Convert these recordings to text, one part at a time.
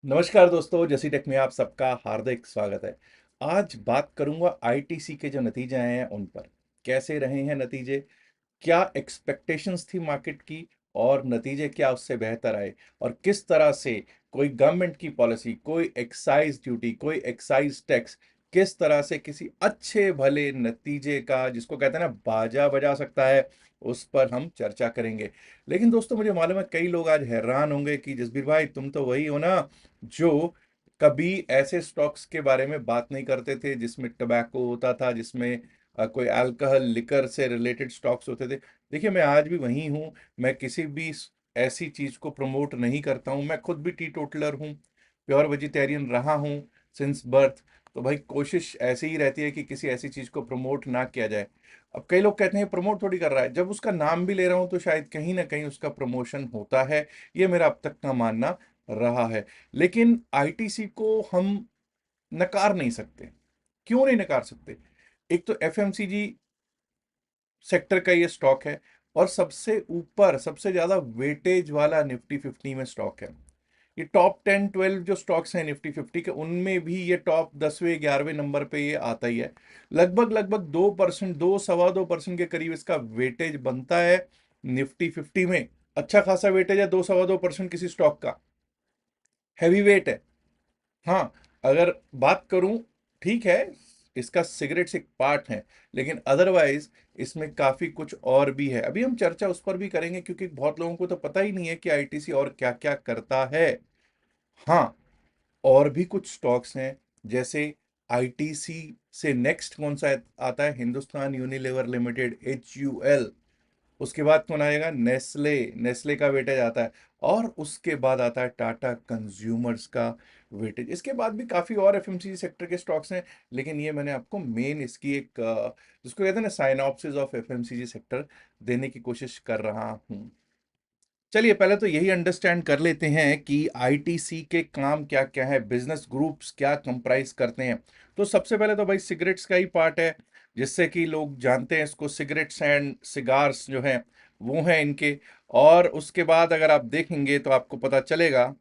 नमस्कार दोस्तों, जैसी टेक में आप सबका हार्दिक स्वागत है। आज बात करूंगा आईटीसी के जो नतीजे आए हैं उन पर। कैसे रहे हैं नतीजे, क्या एक्सपेक्टेशंस थी मार्केट की और नतीजे क्या उससे बेहतर आए, और किस तरह से कोई गवर्नमेंट की पॉलिसी, कोई एक्साइज ड्यूटी, कोई एक्साइज टैक्स किस तरह से किसी अच्छे भले नतीजे का, जिसको कहते हैं ना, बाजा बजा सकता है। उस पर हम चर्चा करेंगे। लेकिन दोस्तों, मुझे मालूम है कई लोग आज हैरान होंगे कि जसबीर भाई, तुम तो वही हो ना जो कभी ऐसे स्टॉक्स के बारे में बात नहीं करते थे जिसमें टबैको होता था, जिसमें कोई अल्कोहल लिकर से रिलेटेड स्टॉक्स होते थे। देखिए, मैं आज भी वही हूँ। मैं किसी भी ऐसी चीज को प्रमोट नहीं करता हूँ। मैं खुद भी टी टोटलर हूँ, प्योर वेजिटेरियन रहा हूँ सिंस बर्थ। तो भाई, कोशिश ऐसी ही रहती है कि किसी ऐसी चीज को प्रमोट ना किया जाए। अब कई लोग कहते हैं प्रमोट थोड़ी कर रहा है, जब उसका नाम भी ले रहा हूं तो शायद कहीं ना कहीं उसका प्रमोशन होता है। ये मेरा अब तक का मानना रहा है। लेकिन आईटीसी को हम नकार नहीं सकते। क्यों नहीं नकार सकते? एक तो एफएमसीजी सेक्टर का ये स्टॉक है, और सबसे ऊपर सबसे ज्यादा वेटेज वाला निफ्टी 50 में स्टॉक है। ये टॉप 10-12 जो स्टॉक्स हैं निफ्टी 50 के, उनमें भी ये टॉप 10वें 11वें नंबर पे ये आता ही है। लगभग लगभग 2%, 2-2.25% के करीब इसका वेटेज बनता है निफ्टी 50 में। अच्छा खासा वेटेज है 2-2.25% किसी स्टॉक का। हैवी वेट है। हाँ, अगर बात करूं, ठीक है, इसका सिगरेट्स एक पार्ट है, लेकिन अदरवाइज इसमें काफी कुछ और भी है। अभी हम चर्चा उस पर भी करेंगे, क्योंकि बहुत लोगों को तो पता ही नहीं है कि आईटीसी और क्या क्या करता है। हाँ, और भी कुछ स्टॉक्स हैं, जैसे आईटीसी से नेक्स्ट कौन सा आता है? Hindustan Unilever limited, HUL। उसके बाद कौन आएगा? नेस्ले। नेस्ले का वेटेज आता है। और उसके बाद आता है टाटा कंज्यूमर्स का वेटेज। इसके बाद भी काफी और एफएमसीजी सेक्टर के स्टॉक्स हैं, लेकिन ये मैंने आपको मेन इसकी एक जिसको कहते हैं ना, साइनॉप्सिस ऑफ एफएमसीजी सेक्टर देने की कोशिश कर रहा हूं। चलिए, पहले तो यही अंडरस्टैंड कर लेते हैं कि आईटीसी के काम क्या क्या है, बिजनेस ग्रुप्स क्या कंप्राइज करते हैं। तो सबसे पहले तो भाई सिगरेट्स का ही पार्ट है, जिससे कि लोग जानते हैं इसको। सिगरेट्स एंड सिगार्स जो हैं वो हैं इनके। और उसके बाद अगर आप देखेंगे तो आपको पता चलेगा,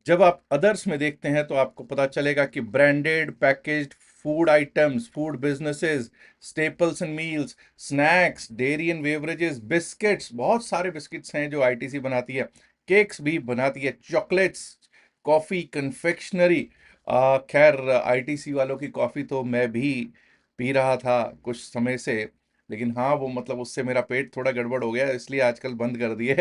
जब आप अदर्स में देखते हैं तो आपको पता चलेगा कि branded packaged food items, food businesses, staples and meals, snacks, dairy and beverages, biscuits, बहुत सारे बिस्किट्स हैं जो आईटीसी बनाती है। केक्स भी बनाती है, चॉकलेट्स, कॉफी, कन्फेक्शनरी। खैर, आईटीसी वालों की कॉफी तो मैं भी पी रहा था कुछ समय से, लेकिन हाँ, वो मतलब उससे मेरा पेट थोड़ा गड़बड़ हो गया, इसलिए आजकल बंद कर दिए।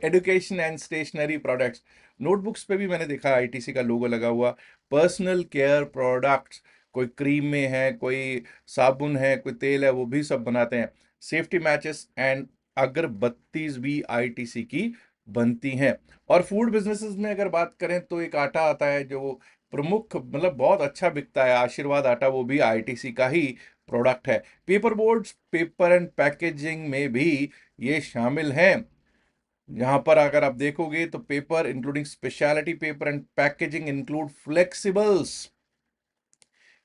Education and stationery products, notebooks पे भी मैंने देखा आईटीसी का लोगो लगा हुआ। पर्सनल केयर प्रोडक्ट्स, कोई क्रीम में है, कोई साबुन है, कोई तेल है, वो भी सब बनाते हैं। सेफ्टी मैचेस एंड अगरबत्तीज भी आईटीसी की बनती हैं। और फूड बिजनेसेस में अगर बात करें तो एक आटा आता है जो प्रमुख, मतलब बहुत अच्छा बिकता है, आशीर्वाद आटा, वो भी आईटीसी का ही प्रोडक्ट है। Paper boards, paper and packaging में भी ये शामिल हैं। यहाँ पर अगर आप देखोगे तो paper including speciality paper and packaging include flexibles.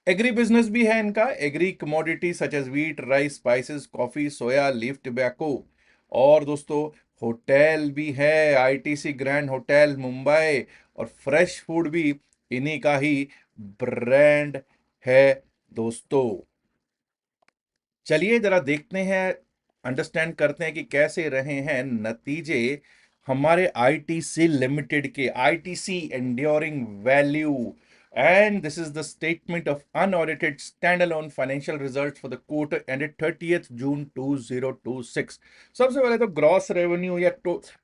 Agri business भी है इनका, agri commodity such as wheat, rice, spices, coffee, soya, leaf, tobacco. और दोस्तों, होटल भी है, आईटीसी ग्रैंड होटल मुंबई। और फ्रेश फूड भी इन्हीं का ही ब्रांड है दोस्तों। चलिए जरा देखते हैं, अंडरस्टैंड करते हैं कि कैसे रहे हैं नतीजे हमारे आईटीसी लिमिटेड के। ITC enduring value, and this is the statement of unaudited standalone financial results for the quarter ended 30th जून 2026। सबसे पहले तो ग्रॉस रेवेन्यू या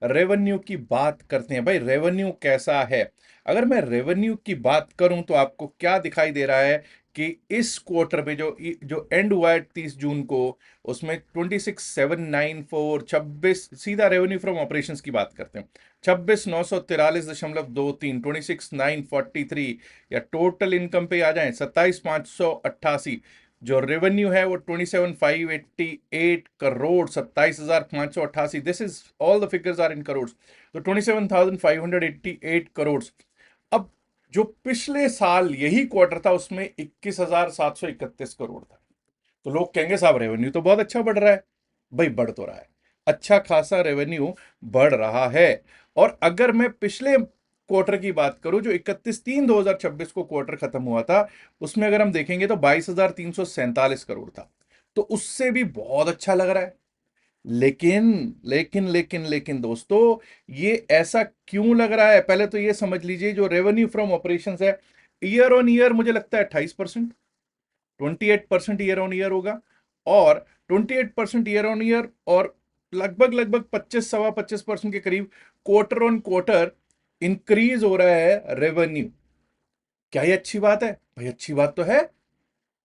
रेवेन्यू की बात करते हैं। भाई, रेवेन्यू कैसा है? अगर मैं रेवेन्यू की बात करूं तो आपको क्या दिखाई दे रहा है कि इस क्वार्टर में जो जो एंड हुआ है 30 जून को, उसमें 26,794, 26, सीधा रेवेन्यू फ्रॉम ऑपरेशंस की बात करते हैं, 26,943.23, 26,943। या टोटल इनकम पे आ जाए 27,588। जो रेवेन्यू है वो 27,588 crore, 27,588। This is all the figures are in crore. तो 27,588 करोड़। अब जो पिछले साल यही क्वार्टर था उसमें 21,731 करोड़ था। तो लोग कहेंगे साहब रेवेन्यू तो बहुत अच्छा बढ़ रहा है। भाई, बढ़ तो रहा है, अच्छा खासा रेवेन्यू बढ़ रहा है। और अगर मैं पिछले क्वार्टर की बात करूं, जो 31/3/2026 को क्वार्टर खत्म हुआ था, उसमें अगर हम देखेंगे तो 22,347 करोड़ था। तो उससे भी बहुत अच्छा लग रहा है। लेकिन लेकिन दोस्तों, ये ऐसा क्यों लग रहा है? पहले तो ये समझ लीजिए, जो रेवेन्यू फ्रॉम ऑपरेशंस है, ईयर ऑन ईयर मुझे लगता है 28%, 28% ईयर ऑन ईयर होगा। और 28% ईयर ऑन ईयर, और लगभग लगभग 25 सवा 25% के करीब क्वार्टर ऑन क्वार्टर इंक्रीज हो रहा है रेवेन्यू। क्या ये अच्छी बात है? भाई अच्छी बात तो है,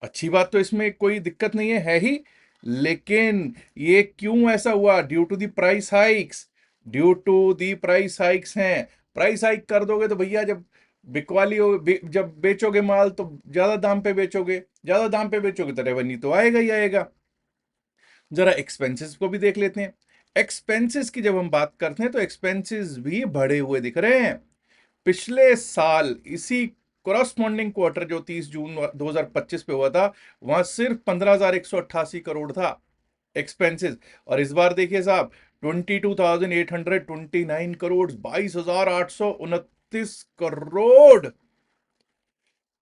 अच्छी बात तो इसमें कोई दिक्कत नहीं है ही। लेकिन ये क्यों ऐसा हुआ? Due to the price hikes, due to the price hikes हैं। प्राइस हाइक कर दोगे तो भैया, जब बिकवाली हो, जब बेचोगे माल तो ज्यादा दाम पे बेचोगे, ज्यादा दाम पे बेचोगे तो रेवेन्यू तो आएगा ही आएगा। जरा एक्सपेंसेस को भी देख लेते हैं। एक्सपेंसेस की जब हम बात करते हैं तो एक्सपेंसेस भी बढ़े हुए दिख रहे हैं। पिछले साल इसी कोरस्पॉन्डिंग क्वार्टर जो 30 जून 2025 पे हुआ था, वहां सिर्फ 15,188 करोड़ था एक्सपेंसेस। और इस बार देखिए साहब, 22,829 करोड़, 22,829 करोड़।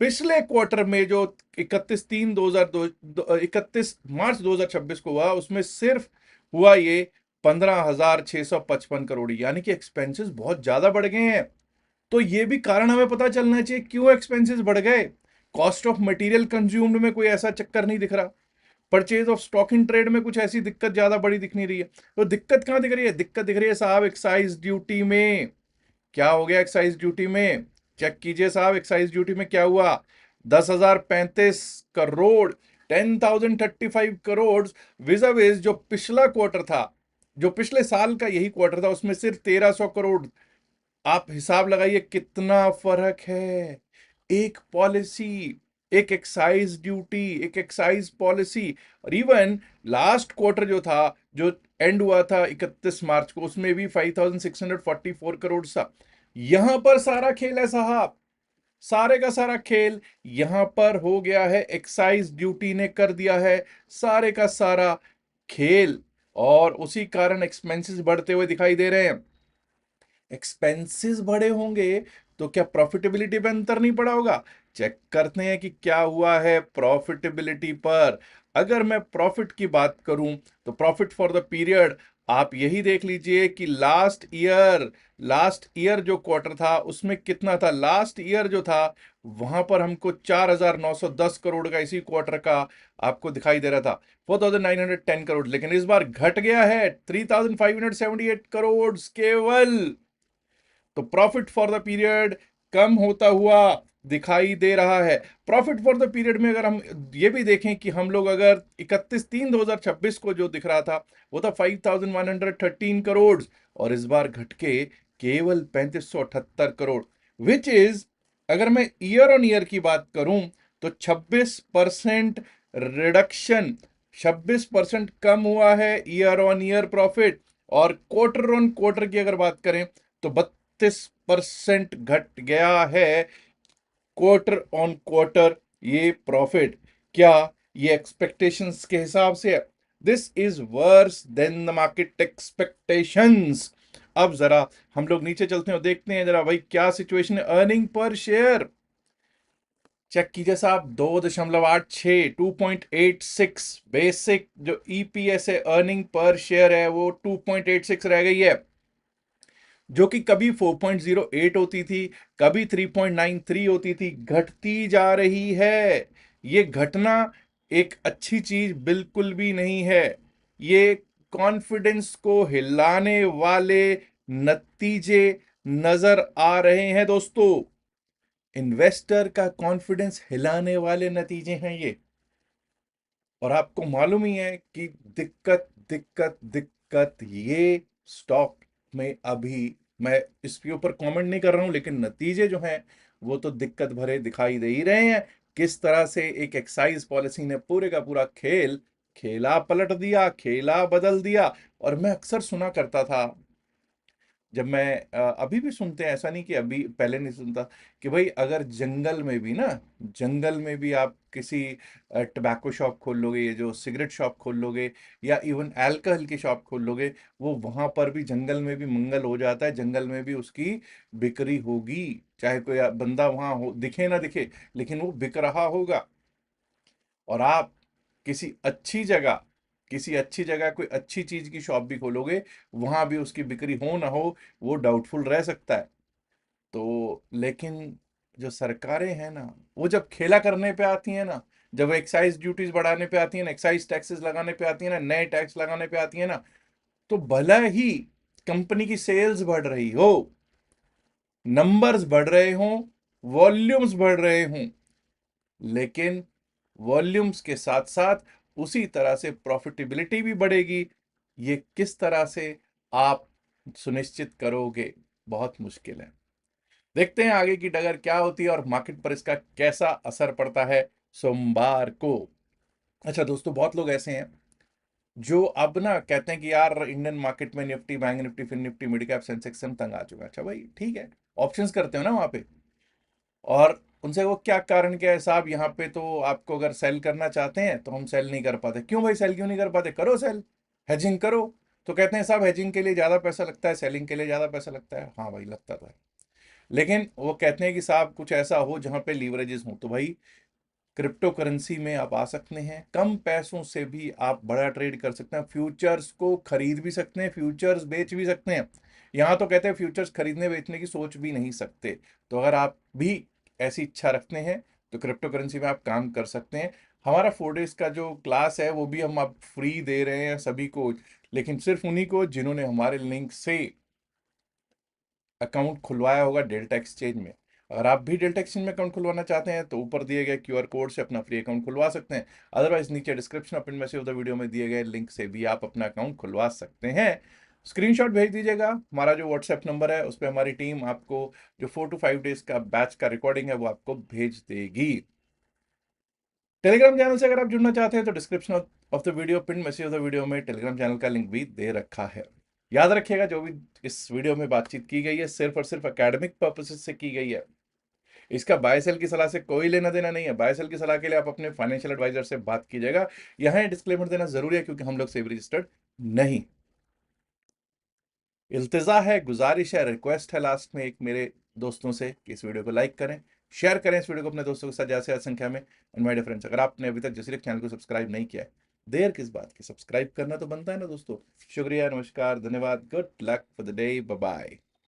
पिछले क्वार्टर में जो 31 मार्च 2026 को हुआ, उसमें सिर्फ हुआ ये 15,655 करोड़, यानी कि एक्सपेंसेस बहुत ज्यादा बढ़ गए हैं। तो ये भी कारण हमें पता चलना चाहिए क्यों एक्सपेंसेस बढ़ गए। कॉस्ट ऑफ मटेरियल कंज्यूम्ड में कोई ऐसा चक्कर नहीं दिख रहा। Purchase of stock in trade में कुछ ऐसी दिक्कत ज्यादा बड़ी दिख नहीं रही है। तो दिक्कत कहां दिख रही है? दिक्कत दिख रही है साहब एक्साइज ड्यूटी में। क्या हो गया एक्साइज ड्यूटी में? चेक कीजिए साहब, एक्साइज ड्यूटी में क्या हुआ। 10,035 करोड़, 10,035 करोड़, विजाविज जो पिछला क्वार्टर था, जो पिछले साल का यही क्वार्टर था, उसमें सिर्फ 1,300 करोड़। आप हिसाब लगाइए कितना फर्क है। एक पॉलिसी, एक एक्साइज ड्यूटी, एक एक्साइज पॉलिसी। और इवन लास्ट क्वार्टर जो था, जो एंड हुआ था 31 मार्च को, उसमें भी 5,644 था। यहां पर सारा खेल है साहब, सारे का सारा खेल यहां पर हो गया है। एक्साइज ड्यूटी ने कर दिया है सारे का सारा खेल, और उसी कारण एक्सपेंसेस बढ़ते हुए दिखाई दे रहे हैं। एक्सपेंसेस बढ़े होंगे तो क्या प्रॉफिटेबिलिटी पे अंतर नहीं पड़ा होगा? चेक करते हैं कि क्या हुआ है प्रॉफिटेबिलिटी पर। अगर मैं प्रॉफिट की बात करूं तो प्रॉफिट फॉर द पीरियड, आप यही देख लीजिए कि लास्ट ईयर जो क्वार्टर था उसमें कितना था। लास्ट ईयर जो था, वहां पर हमको 4,910 करोड़ का इसी क्वार्टर का आपको दिखाई दे रहा था, 4,910 करोड़। लेकिन इस बार घट गया है 3,578 करोड़ केवल। तो प्रॉफिट फॉर द पीरियड कम होता हुआ दिखाई दे रहा है। प्रॉफिट फॉर द पीरियड में अगर हम ये भी देखें कि हम लोग अगर 31/3/2026 को जो दिख रहा था, वो था 5,113 करोड़, और इस बार घट के केवल 3,578 करोड़, विच इज, अगर मैं ईयर ऑन ईयर की बात करूं तो 26% रिडक्शन, 26% कम हुआ है ईयर ऑन ईयर प्रॉफिट। और क्वार्टर ऑन क्वार्टर की अगर बात करें तो 32% घट गया है क्वार्टर ऑन क्वार्टर ये प्रॉफिट। क्या ये एक्सपेक्टेशंस के हिसाब से है? This is worse than the market expectations. अब जरा हम लोग नीचे चलते हैं और देखते हैं जरा भाई क्या सिचुएशन है। अर्निंग पर शेयर चेक कीजिए साहब, 2.86, 2.86 बेसिक जो ईपीएस है, अर्निंग पर शेयर है, वो 2.86 रह गई है, जो कि कभी 4.08 होती थी, कभी 3.93 होती थी, घटती जा रही है। ये घटना एक अच्छी चीज बिल्कुल भी नहीं है। ये कॉन्फिडेंस को हिलाने वाले नतीजे नजर आ रहे हैं दोस्तों। इन्वेस्टर का कॉन्फिडेंस हिलाने वाले नतीजे हैं ये। और आपको मालूम ही है कि दिक्कत दिक्कत दिक्कत ये स्टॉक में अभी, मैं इसके ऊपर कमेंट नहीं कर रहा हूं, लेकिन नतीजे जो हैं वो तो दिक्कत भरे दिखाई दे ही रहे हैं। किस तरह से एक एक्साइज पॉलिसी ने पूरे का पूरा खेल खेला पलट दिया, खेला बदल दिया। और मैं अक्सर सुना करता था जब मैं अभी भी सुनते हैं, ऐसा नहीं कि अभी पहले नहीं सुनता, कि भाई अगर जंगल में भी ना, जंगल में भी आप किसी टबैको शॉप खोल लोगे, ये जो सिगरेट शॉप खोल लोगे, या इवन अल्कोहल की शॉप खोल लोगे, वो वहां पर भी जंगल में भी मंगल हो जाता है, जंगल में भी उसकी बिक्री होगी। चाहे कोई बंदा वहां हो, दिखे ना दिखे, लेकिन वो बिक रहा होगा। और आप किसी अच्छी जगह, किसी अच्छी जगह कोई अच्छी चीज की शॉप भी खोलोगे, वहां भी उसकी बिक्री हो ना हो, वो डाउटफुल रह सकता है। तो लेकिन जो सरकारें हैं ना, वो जब खेला करने पे आती हैं ना, जब एक्साइज ड्यूटीज बढ़ाने पे आती है ना, एक्साइज टैक्सेस लगाने पे आती है ना, नए टैक्स लगाने पे आती है ना, तो भला ही कंपनी की सेल्स बढ़ रही हो, नंबर्स बढ़ रहे हों, वॉल्यूम्स बढ़ रहे हों, लेकिन वॉल्यूम्स के साथ साथ उसी तरह से प्रॉफिटेबिलिटी भी बढ़ेगी। ये किस तरह से आप सुनिश्चित करोगे? बहुत मुश्किल है। देखते हैं आगे की डगर क्या होती है और मार्केट पर इसका कैसा असर पड़ता है सोमवार को। अच्छा दोस्तों, बहुत लोग ऐसे हैं जो अब ना कहते हैं कि यार इंडियन मार्केट में Nifty, bank Nifty, Fin Nifty, mid cap, Sensex हम तंग आ चुका है। अच्छा भाई ठीक है, ऑप्शंस करते हो ना वहां पे, और उनसे वो क्या कारण क्या है साहब, यहाँ पे तो आपको अगर सेल करना चाहते हैं तो हम सेल नहीं कर पाते। क्यों भाई सेल क्यों नहीं कर पाते? करो सेल, हेजिंग करो। तो कहते हैं साहब हेजिंग के लिए ज्यादा पैसा लगता है, सेलिंग के लिए ज्यादा पैसा लगता है। हाँ भाई लगता तो है, लेकिन वो कहते हैं कि साहब कुछ ऐसा हो जहां पे लीवरेजेस हो। तो भाई क्रिप्टो करेंसी में आप आ सकते हैं, कम पैसों से भी आप बड़ा ट्रेड कर सकते हैं, फ्यूचर्स को खरीद भी सकते हैं, फ्यूचर्स बेच भी सकते हैं। यहाँ तो कहते हैं फ्यूचर्स खरीदने बेचने की सोच भी नहीं सकते। तो अगर आप भी ऐसी इच्छा रखते हैं तो क्रिप्टो करेंसी में आप काम कर सकते हैं। हमारा 4 डेज का जो क्लास है वो भी हम आप फ्री दे रहे हैं सभी को, लेकिन सिर्फ उन्हीं को जिन्होंने हमारे लिंक से अकाउंट खुलवाया होगा डेल्टा एक्सचेंज में। अगर आप भी डेल्टा एक्सचेंज में अकाउंट खुलवाना चाहते हैं तो ऊपर दिए गए क्यूआर कोड से अपना फ्री अकाउंट खुलवा सकते हैं। अदरवाइज नीचे डिस्क्रिप्शन और pin message of the video में दिए गए लिंक से भी आप अपना अकाउंट खुलवा सकते हैं। स्क्रीनशॉट भेज दीजिएगा, हमारा जो व्हाट्सएप नंबर है उस पर हमारी टीम आपको जो 4 to 5 डेज का बैच का रिकॉर्डिंग है वो आपको भेज देगी। टेलीग्राम चैनल से अगर आप जुड़ना चाहते हैं तो description of the video, pin message of the video में टेलीग्राम चैनल का लिंक भी दे रखा है। याद रखिएगा, जो भी इस वीडियो में बातचीत की गई है सिर्फ और सिर्फ एकेडमिक पर्पसेस से की गई है। इसका बाय सेल की सलाह से कोई लेना देना नहीं है। बाय सेल की सलाह के लिए आप अपने फाइनेंशियल एडवाइजर से बात कीजिएगा। यहाँ डिस्क्लेमर देना जरूरी है क्योंकि हम लोग सेबी रजिस्टर्ड नहीं। इल्तिजा है, गुजारिश है, रिक्वेस्ट है लास्ट में एक मेरे दोस्तों से कि इस वीडियो को लाइक करें, शेयर करें इस वीडियो को अपने दोस्तों के साथ ज्यादा से ज्यादा संख्या में। एंड माय डियर फ्रेंड्स, अगर आपने अभी तक जसीरक चैनल को सब्सक्राइब नहीं किया है, देर किस बात की, सब्सक्राइब करना तो बनता है ना दोस्तों। शुक्रिया, नमस्कार, धन्यवाद, good luck for the day, bye bye.